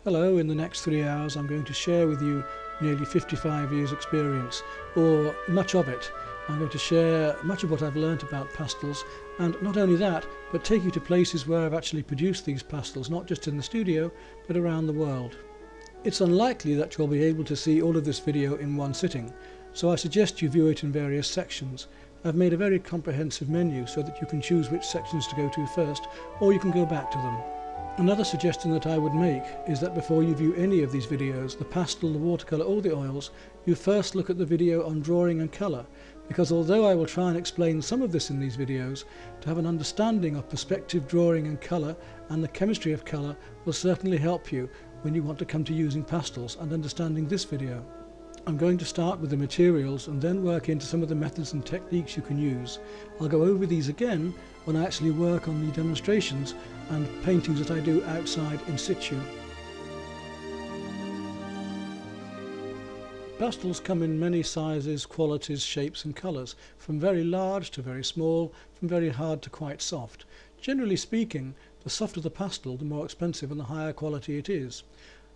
Hello, in the next 3 hours I'm going to share with you nearly 55 years experience, or much of it. I'm going to share much of what I've learnt about pastels, and not only that, but take you to places where I've actually produced these pastels, not just in the studio, but around the world. It's unlikely that you'll be able to see all of this video in one sitting, so I suggest you view it in various sections. I've made a very comprehensive menu so that you can choose which sections to go to first, or you can go back to them. Another suggestion that I would make is that before you view any of these videos, the pastel, the watercolour or the oils, you first look at the video on drawing and colour, because although I will try and explain some of this in these videos, to have an understanding of perspective drawing and colour and the chemistry of colour will certainly help you when you want to come to using pastels and understanding this video. I'm going to start with the materials and then work into some of the methods and techniques you can use. I'll go over these again when I actually work on the demonstrations and paintings that I do outside in situ. Pastels come in many sizes, qualities, shapes and colours, from very large to very small, from very hard to quite soft. Generally speaking, the softer the pastel, the more expensive and the higher quality it is.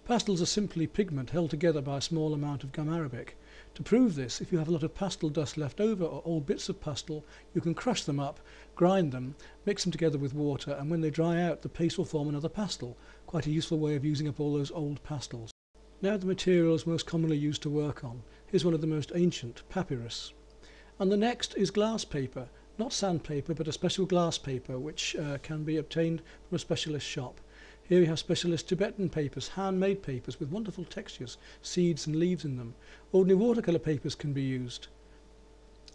Pastels are simply pigment held together by a small amount of gum arabic. To prove this, if you have a lot of pastel dust left over or old bits of pastel, you can crush them up, grind them, mix them together with water, and when they dry out the paste will form another pastel. Quite a useful way of using up all those old pastels. Now the materials most commonly used to work on. Here's one of the most ancient, papyrus. And the next is glass paper. Not sandpaper, but a special glass paper which can be obtained from a specialist shop. Here we have specialist Tibetan papers, handmade papers with wonderful textures, seeds and leaves in them. Ordinary watercolour papers can be used.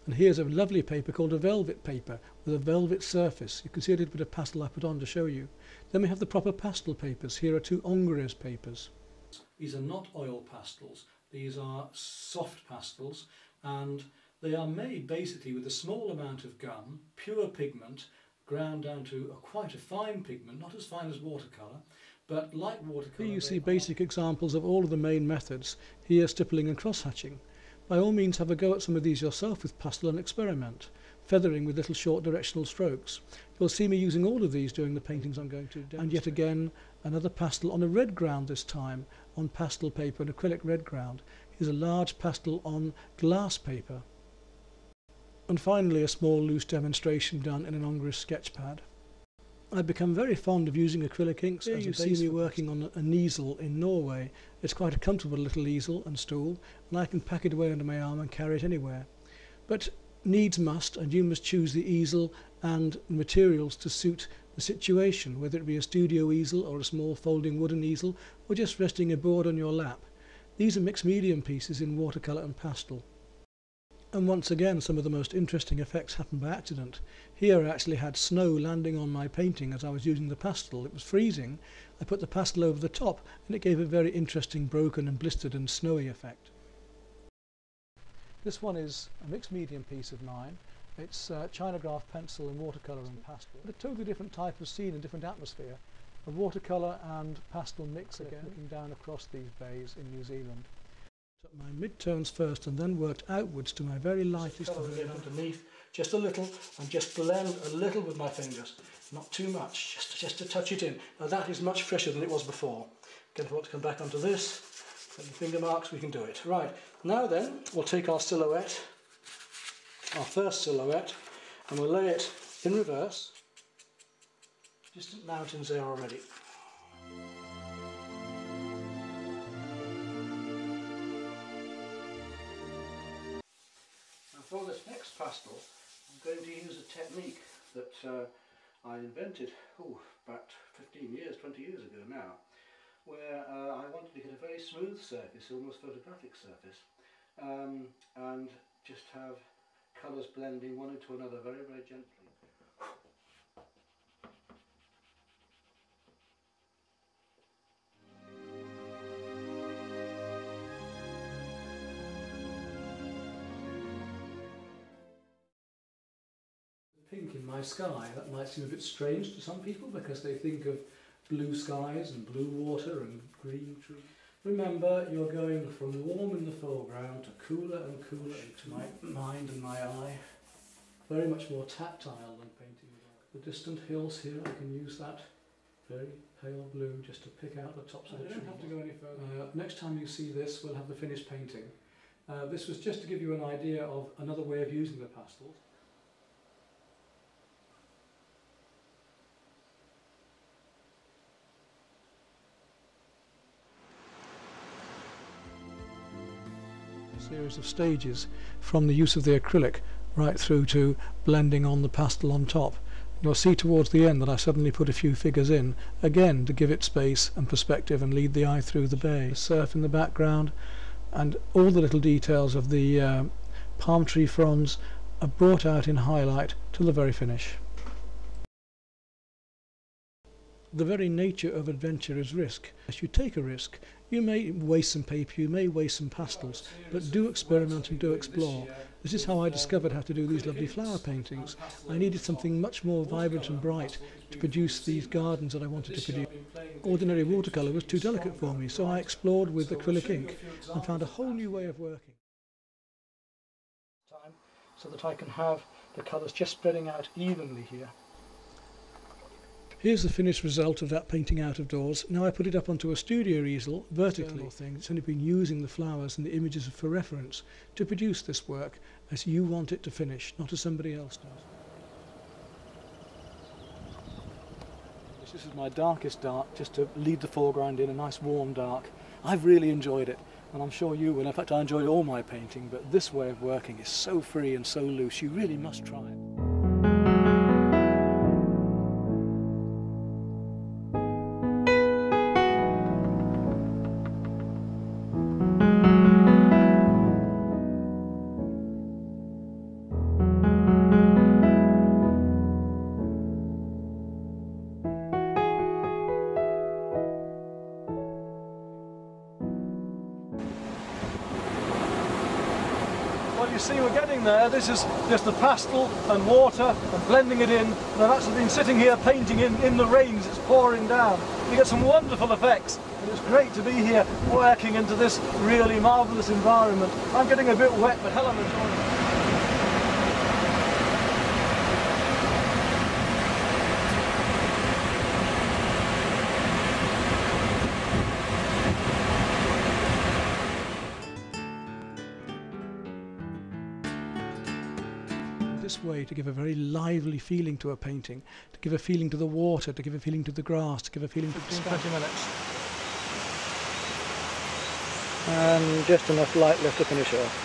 And here's a lovely paper called a velvet paper with a velvet surface. You can see a little bit of pastel I put on to show you. Then we have the proper pastel papers. Here are two Ingres papers. These are not oil pastels, these are soft pastels, and they are made basically with a small amount of gum, pure pigment, ground down to quite a fine pigment, not as fine as watercolour, but like watercolour. Here you see basic examples of all of the main methods, here stippling and cross-hatching. By all means have a go at some of these yourself with pastel and experiment, feathering with little short directional strokes. You'll see me using all of these during the paintings I'm going to demonstrate. And yet again, another pastel on a red ground this time, on pastel paper, an acrylic red ground. Here's a large pastel on glass paper. And finally a small loose demonstration done in an Ingres sketch pad. I've become very fond of using acrylic inks. Here you see me working on an easel in Norway. It's quite a comfortable little easel and stool, and I can pack it away under my arm and carry it anywhere. But needs must, and you must choose the easel and materials to suit the situation, whether it be a studio easel or a small folding wooden easel, or just resting a board on your lap. These are mixed medium pieces in watercolour and pastel. And once again some of the most interesting effects happen by accident. Here I actually had snow landing on my painting as I was using the pastel. It was freezing. I put the pastel over the top and it gave a very interesting broken and blistered and snowy effect. This one is a mixed medium piece of mine. It's Chinograph pencil in watercolour and pastel. A totally different type of scene and different atmosphere. A watercolour and pastel mix again, looking down across these bays in New Zealand. Took my mid-tones first and then worked outwards to my very lightest underneath, just a little, and just blend a little with my fingers, not too much, just to touch it in. Now that is much fresher than it was before. Again, if I want to come back onto this, put the finger marks, we can do it. Right, now then, we'll take our silhouette, our first silhouette, and we'll lay it in reverse. Distant mountains there already. For this next pastel, I'm going to use a technique that I invented about 15 years, 20 years ago now, where I wanted to get a very smooth surface, almost photographic surface, and just have colours blending one into another very, very gently. Pink in my sky. That might seem a bit strange to some people because they think of blue skies and blue water and green trees. Remember, you're going from warm in the foreground to cooler and cooler into my mind and my eye. Very much more tactile than painting. The distant hills here, I can use that very pale blue just to pick out the tops of the tree. I don't have to go any further. Next time you see this, we'll have the finished painting. This was just to give you an idea of another way of using the pastels. Series of stages from the use of the acrylic right through to blending on the pastel on top. You'll see towards the end that I suddenly put a few figures in, again to give it space and perspective and lead the eye through the bay. The surf in the background and all the little details of the palm tree fronds are brought out in highlight till the very finish. The very nature of adventure is risk. As you take a risk, you may waste some paper, you may waste some pastels, but do experiment and do explore. This is how I discovered how to do these lovely flower paintings. I needed something much more vibrant and bright to produce these gardens that I wanted to produce. Ordinary watercolour was too delicate for me, so I explored with acrylic ink and found a whole new way of working. So that I can have the colours just spreading out evenly here. Here's the finished result of that painting out of doors. Now I put it up onto a studio easel vertically. It's only been using the flowers and the images for reference to produce this work as you want it to finish, not as somebody else does. This is my darkest dark, just to lead the foreground in a nice warm dark. I've really enjoyed it, and I'm sure you will. In fact, I enjoyed all my painting, but this way of working is so free and so loose, you really must try it. Well, you see, we're getting there. This is just the pastel and water and blending it in. And I've actually been sitting here painting in the rains. It's pouring down. You get some wonderful effects, and it's great to be here working into this really marvellous environment. I'm getting a bit wet, but hell, I'm enjoying it. This way to give a very lively feeling to a painting, to give a feeling to the water, to give a feeling to the grass, to give a feeling to the sky. 20 minutes. And just enough light left to finish off.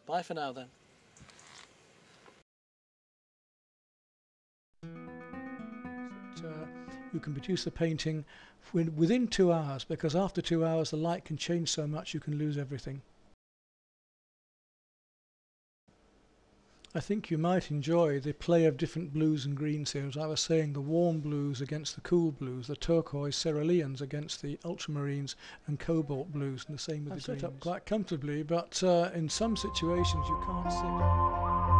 Bye for now then. You can produce a painting within 2 hours, because after 2 hours the light can change so much you can lose everything. I think you might enjoy the play of different blues and greens here. As I was saying, the warm blues against the cool blues, the turquoise ceruleans against the ultramarines and cobalt blues, and the same with the greens. Set up quite comfortably, but in some situations you can't sit.